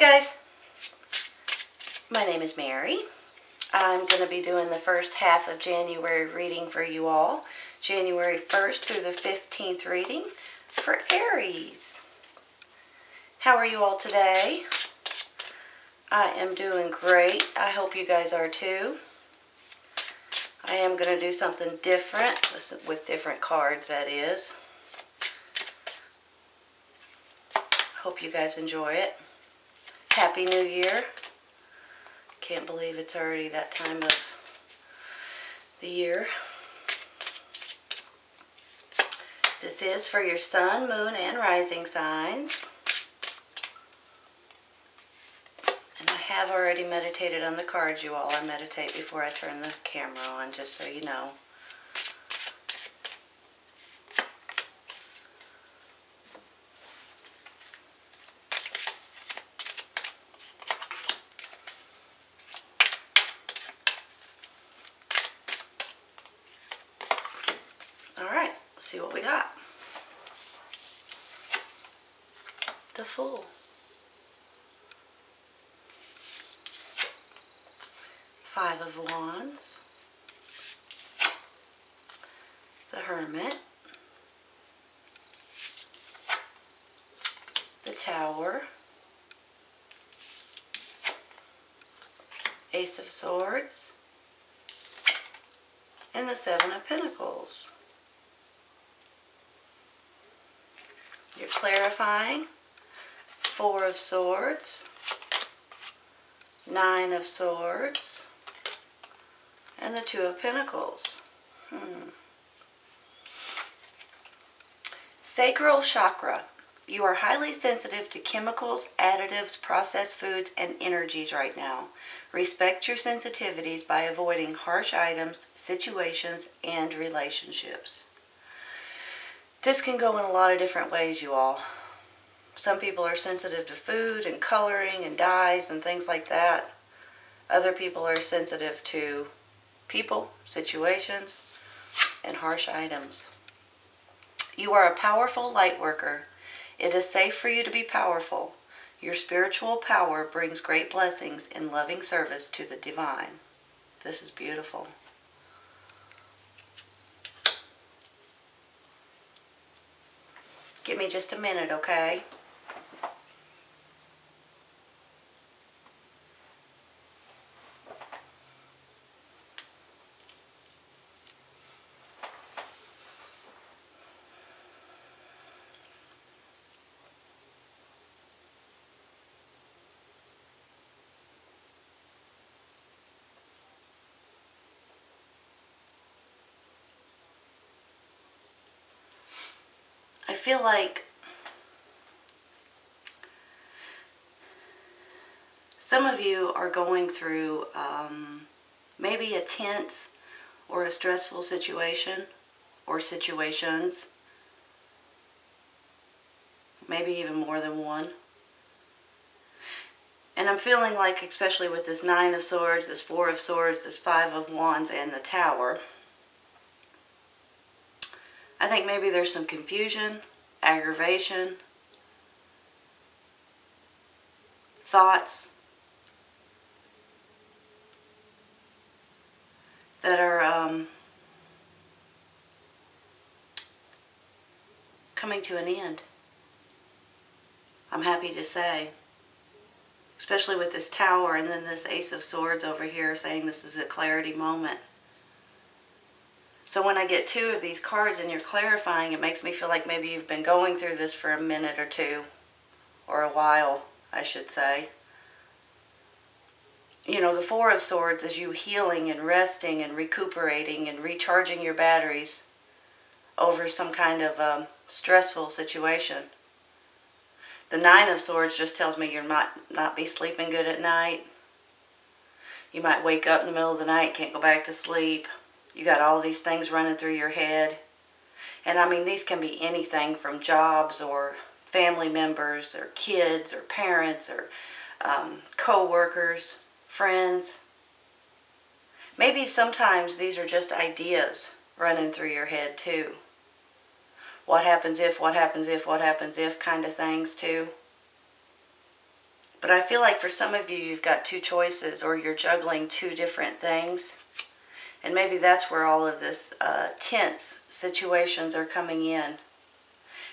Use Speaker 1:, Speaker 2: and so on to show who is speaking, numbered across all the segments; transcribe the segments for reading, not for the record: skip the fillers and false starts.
Speaker 1: guys, my name is Mary. I'm going to be doing the first half of January reading for you all. January 1st through the 15th reading for Aries. How are you all today? I am doing great. I hope you guys are too. I am going to do something different with different cards, that is. Hope you guys enjoy it. Happy New Year. Can't believe it's already that time of the year. This is for your sun, moon, and rising signs. And I have already meditated on the cards, you all. I meditate before I turn the camera on, just so you know. Alright, let's see what we got. The Fool. Five of Wands. The Hermit. The Tower. Ace of Swords. And the Seven of Pentacles. You're clarifying. Four of Swords. Nine of Swords. And the Two of Pentacles. Sacral chakra. You are highly sensitive to chemicals, additives, processed foods, and energies right now. Respect your sensitivities by avoiding harsh items, situations, and relationships. This can go in a lot of different ways, you all. Some people are sensitive to food and coloring and dyes and things like that. Other people are sensitive to people, situations, and harsh items. You are a powerful light worker. It is safe for you to be powerful. Your spiritual power brings great blessings in loving service to the divine. This is beautiful. Give me just a minute, okay? I feel like some of you are going through maybe a tense or a stressful situation or situations, maybe even more than one. And I'm feeling like, especially with this Nine of Swords, this Four of Swords, this Five of Wands, and the Tower, I think maybe there's some confusion, aggravation, thoughts that are coming to an end. I'm happy to say. Especially with this Tower and then this Ace of Swords over here saying this is a clarity moment. So when I get two of these cards and you're clarifying, it makes me feel like maybe you've been going through this for a minute or two, or a while, I should say. You know, the Four of Swords is you healing and resting and recuperating and recharging your batteries over some kind of stressful situation. The Nine of Swords just tells me you might not be sleeping good at night. You might wake up in the middle of the night, can't go back to sleep. You got all these things running through your head. And I mean, these can be anything from jobs or family members or kids or parents or co-workers, friends. Maybe sometimes these are just ideas running through your head too. What happens if kind of things too. But I feel like for some of you, you've got two choices, or you're juggling two different things. And maybe that's where all of this tense situations are coming in.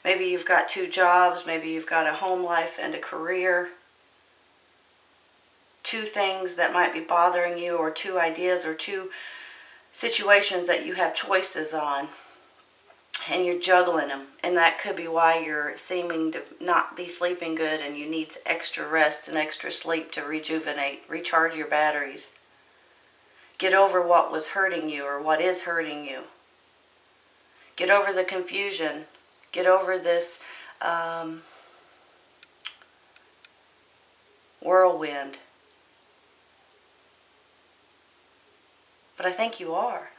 Speaker 1: Maybe you've got two jobs, maybe you've got a home life and a career. Two things that might be bothering you, or two ideas, or two situations that you have choices on. And you're juggling them. And that could be why you're seeming to not be sleeping good, and you need extra rest and extra sleep to rejuvenate, recharge your batteries. Get over what was hurting you, or what is hurting you. Get over the confusion. Get over this whirlwind. But I think you are.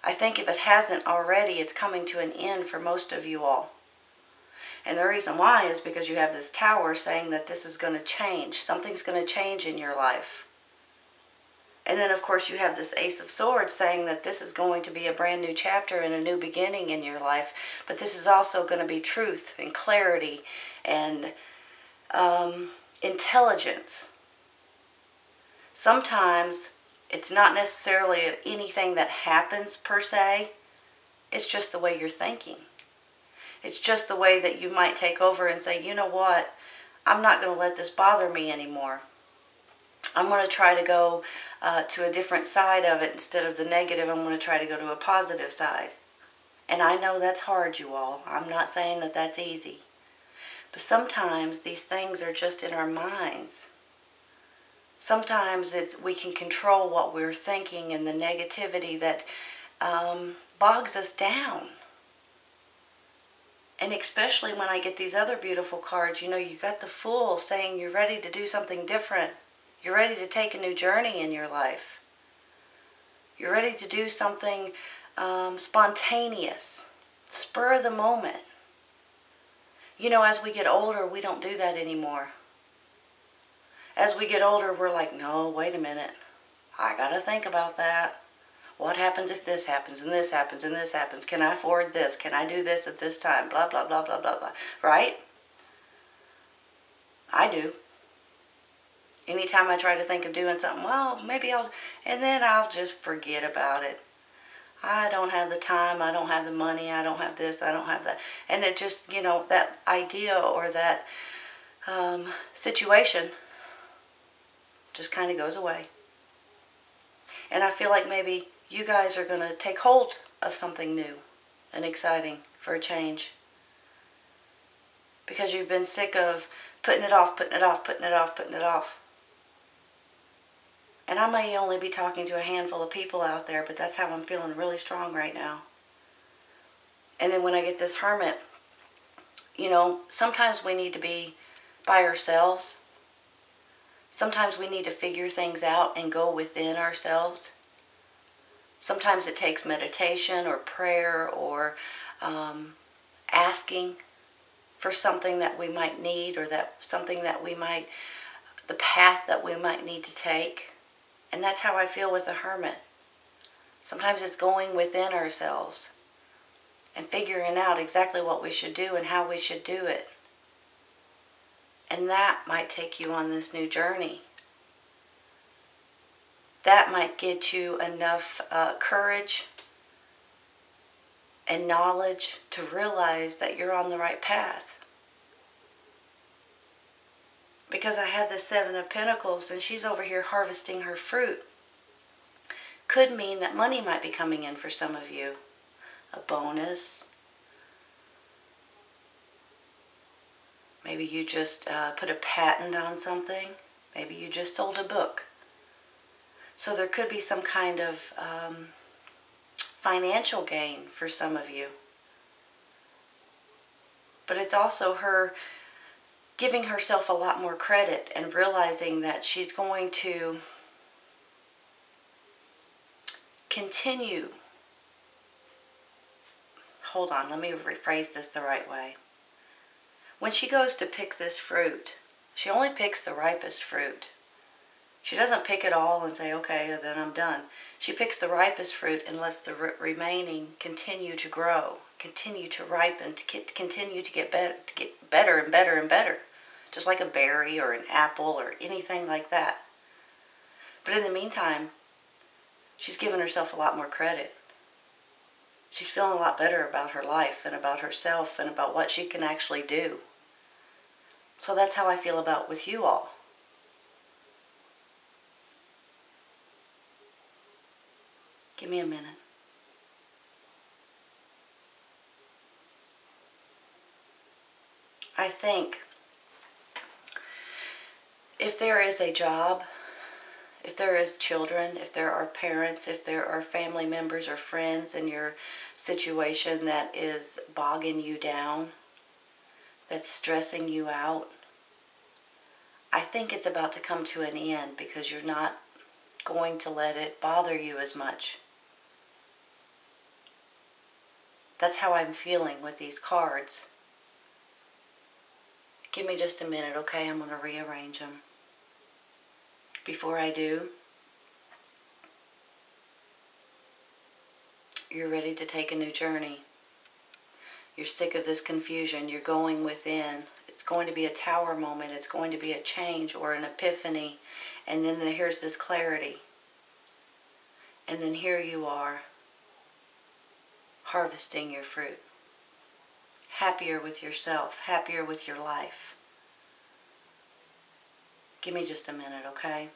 Speaker 1: I think if it hasn't already, it's coming to an end for most of you all. And the reason why is because you have this Tower saying that this is going to change. Something's going to change in your life. And then, of course, you have this Ace of Swords saying that this is going to be a brand new chapter and a new beginning in your life. But this is also going to be truth and clarity and intelligence. Sometimes it's not necessarily anything that happens per se. It's just the way you're thinking. It's just the way that you might take over and say, you know what, I'm not going to let this bother me anymore. I'm going to try to go to a different side of it. Instead of the negative, I'm going to try to go to a positive side. And I know that's hard, you all. I'm not saying that that's easy. But sometimes these things are just in our minds. Sometimes we can control what we're thinking, and the negativity that bogs us down. And especially when I get these other beautiful cards, you know, you got the Fool saying you're ready to do something different. You're ready to take a new journey in your life. You're ready to do something spontaneous, spur of the moment. You know, as we get older, we don't do that anymore. As we get older, we're like, no, wait a minute. I got to think about that. What happens if this happens, and this happens, and this happens? Can I afford this? Can I do this at this time? Blah, blah, blah, blah, blah, blah. Right? I do. Anytime I try to think of doing something, well, maybe and then I'll just forget about it. I don't have the time, I don't have the money, I don't have this, I don't have that. And it just, you know, that idea or that situation just kind of goes away. And I feel like maybe you guys are going to take hold of something new and exciting for a change. Because you've been sick of putting it off, putting it off, putting it off, putting it off. And I may only be talking to a handful of people out there, but that's how I'm feeling really strong right now. And then when I get this Hermit, you know, sometimes we need to be by ourselves. Sometimes we need to figure things out and go within ourselves. Sometimes it takes meditation or prayer or asking for something that we might need, or that something that we might, the path that we might need to take. And that's how I feel with the Hermit. Sometimes it's going within ourselves and figuring out exactly what we should do and how we should do it. And that might take you on this new journey. That might get you enough courage and knowledge to realize that you're on the right path. Because I have the Seven of Pentacles and she's over here harvesting her fruit. Could mean that money might be coming in for some of you. A bonus. Maybe you just put a patent on something. Maybe you just sold a book. So there could be some kind of financial gain for some of you. But it's also her giving herself a lot more credit and realizing that she's going to continue. Hold on, let me rephrase this the right way. When she goes to pick this fruit, she only picks the ripest fruit. She doesn't pick it all and say, okay, then I'm done. She picks the ripest fruit and lets the remaining continue to grow, continue to ripen, to continue to get better and better and better, just like a berry or an apple or anything like that. But in the meantime, she's given herself a lot more credit. She's feeling a lot better about her life and about herself and about what she can actually do. So that's how I feel about with you all. Give me a minute. I think if there is a job, if there is children, if there are parents, if there are family members or friends in your situation that is bogging you down, that's stressing you out, I think it's about to come to an end because you're not going to let it bother you as much. That's how I'm feeling with these cards. Give me just a minute, okay? I'm going to rearrange them. Before I do, you're ready to take a new journey. You're sick of this confusion. You're going within. It's going to be a tower moment. It's going to be a change or an epiphany. And then here's this clarity. And then here you are, harvesting your fruit. Happier with yourself. Happier with your life. Give me just a minute, okay?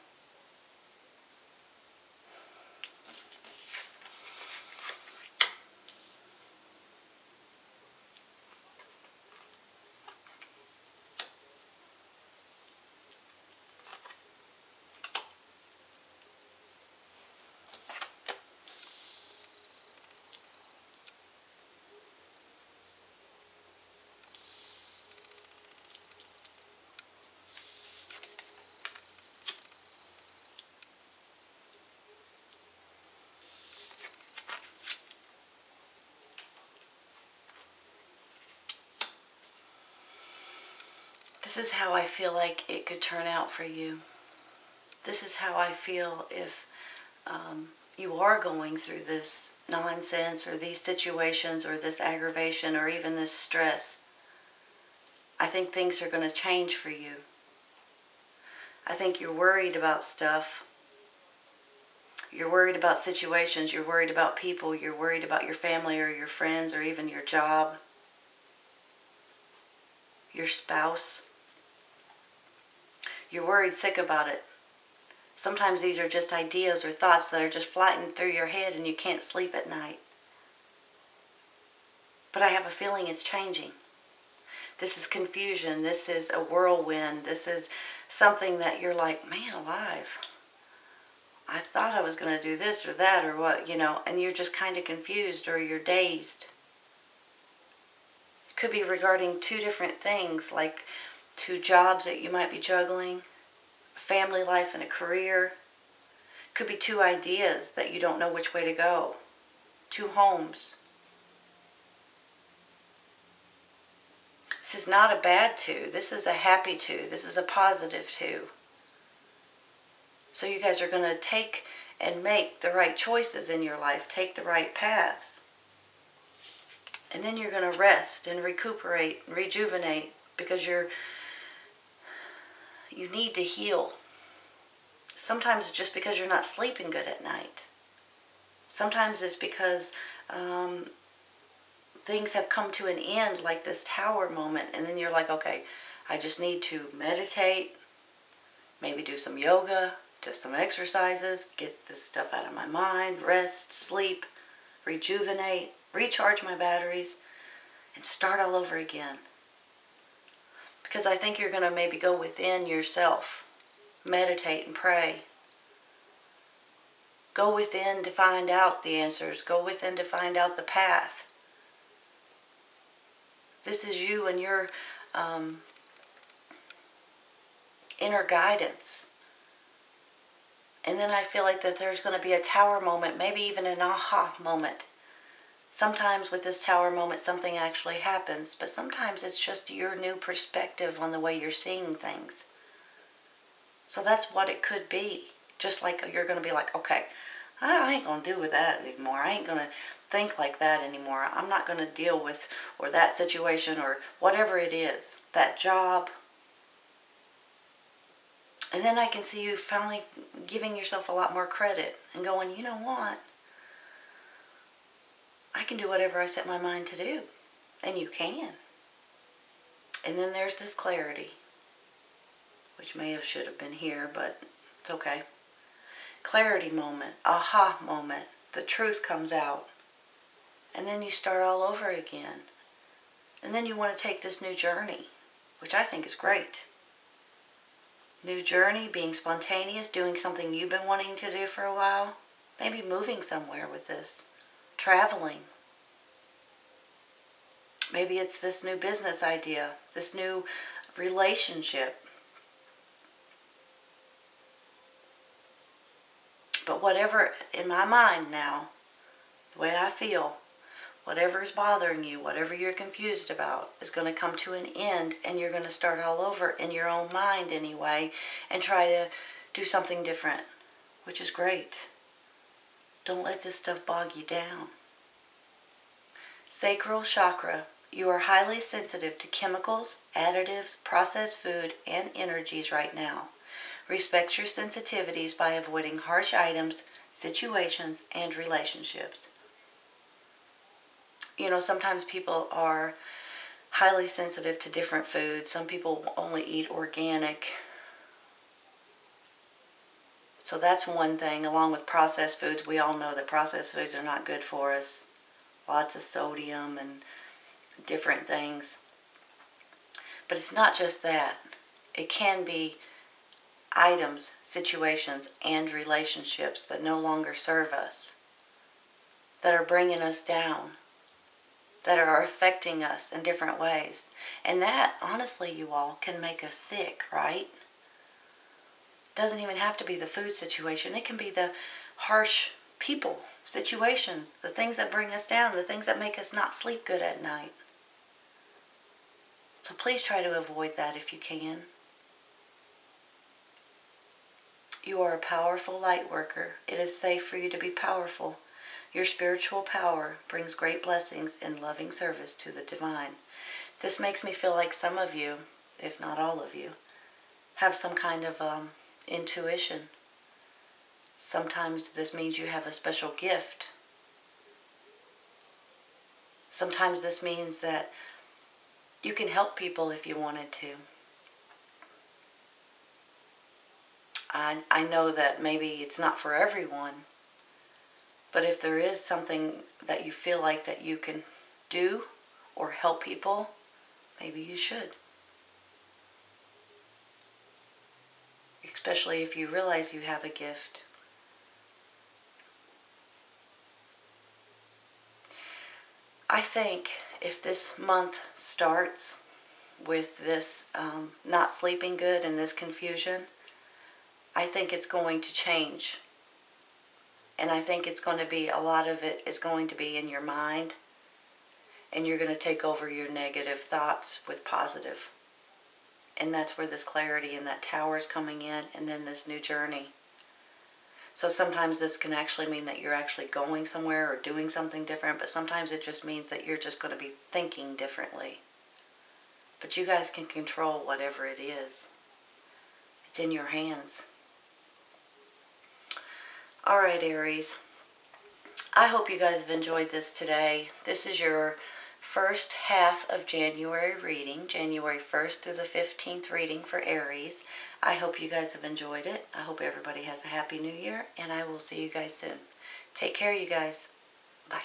Speaker 1: This is how I feel like it could turn out for you. This is how I feel if you are going through this nonsense or these situations or this aggravation or even this stress. I think things are going to change for you. I think you're worried about stuff. You're worried about situations. You're worried about people. You're worried about your family or your friends or even your job, your spouse. You're worried sick about it. Sometimes these are just ideas or thoughts that are just flying through your head and you can't sleep at night. But I have a feeling it's changing. This is confusion. This is a whirlwind. This is something that you're like, man alive. I thought I was going to do this or that or what, you know, and you're just kind of confused or you're dazed. It could be regarding two different things, like two jobs that you might be juggling, a family life and a career. Could be two ideas that you don't know which way to go, two homes. This is not a bad two. This is a happy two. This is a positive two. So you guys are going to take and make the right choices in your life, take the right paths. And then you're going to rest and recuperate and rejuvenate because you need to heal. Sometimes it's just because you're not sleeping good at night. Sometimes it's because things have come to an end, like this tower moment, and then you're like, okay, I just need to meditate, maybe do some yoga, do some exercises, get this stuff out of my mind, rest, sleep, rejuvenate, recharge my batteries, and start all over again. Because I think you're going to maybe go within yourself, meditate and pray. Go within to find out the answers. Go within to find out the path. This is you and your inner guidance. And then I feel like that there's going to be a tower moment, maybe even an aha moment. Sometimes with this tower moment something actually happens, but sometimes it's just your new perspective on the way you're seeing things. So that's what it could be. Just like you're going to be like, okay, I ain't going to deal with that anymore. I ain't going to think like that anymore. I'm not going to deal with or that situation or whatever it is. That job, And then I can see you finally giving yourself a lot more credit and going, you know what? I can do whatever I set my mind to do. And you can. And then there's this clarity, which should have been here, but it's okay. Clarity moment, aha moment, the truth comes out. And then you start all over again. And then you want to take this new journey, which I think is great. New journey, being spontaneous, doing something you've been wanting to do for a while. Maybe moving somewhere with this. Traveling. Maybe it's this new business idea, this new relationship. But whatever, in my mind now, the way I feel, whatever is bothering you, whatever you're confused about, is going to come to an end, and you're going to start all over in your own mind anyway, and try to do something different, which is great. Don't let this stuff bog you down. Sacral chakra. You are highly sensitive to chemicals, additives, processed food, and energies right now. Respect your sensitivities by avoiding harsh items, situations, and relationships. You know, sometimes people are highly sensitive to different foods. Some people only eat organic. So that's one thing. Along with processed foods, we all know that processed foods are not good for us. Lots of sodium and different things. But it's not just that. It can be items, situations, and relationships that no longer serve us, that are bringing us down, that are affecting us in different ways. And that, honestly, you all, can make us sick, right? It doesn't even have to be the food situation. It can be the harsh people, situations, the things that bring us down, the things that make us not sleep good at night. So please try to avoid that if you can. You are a powerful light worker. It is safe for you to be powerful. Your spiritual power brings great blessings in loving service to the divine. This makes me feel like some of you, if not all of you, have some kind of intuition. Sometimes this means you have a special gift. Sometimes this means that you can help people if you wanted to. I know that maybe it's not for everyone, but if there is something that you feel like that you can do or help people, maybe you should. Especially if you realize you have a gift. I think if this month starts with this not sleeping good and this confusion, I think it's going to change. And I think it's going to be, a lot of it is going to be in your mind. And you're going to take over your negative thoughts with positive. And that's where this clarity and that tower is coming in, and then this new journey. So sometimes this can actually mean that you're actually going somewhere or doing something different, but sometimes it just means that you're just going to be thinking differently. But you guys can control whatever it is. It's in your hands. Alright, Aries. I hope you guys have enjoyed this today. This is your first half of January reading, January 1st through the 15th reading for Aries. I hope you guys have enjoyed it. I hope everybody has a happy new year, and I will see you guys soon. Take care, you guys. Bye.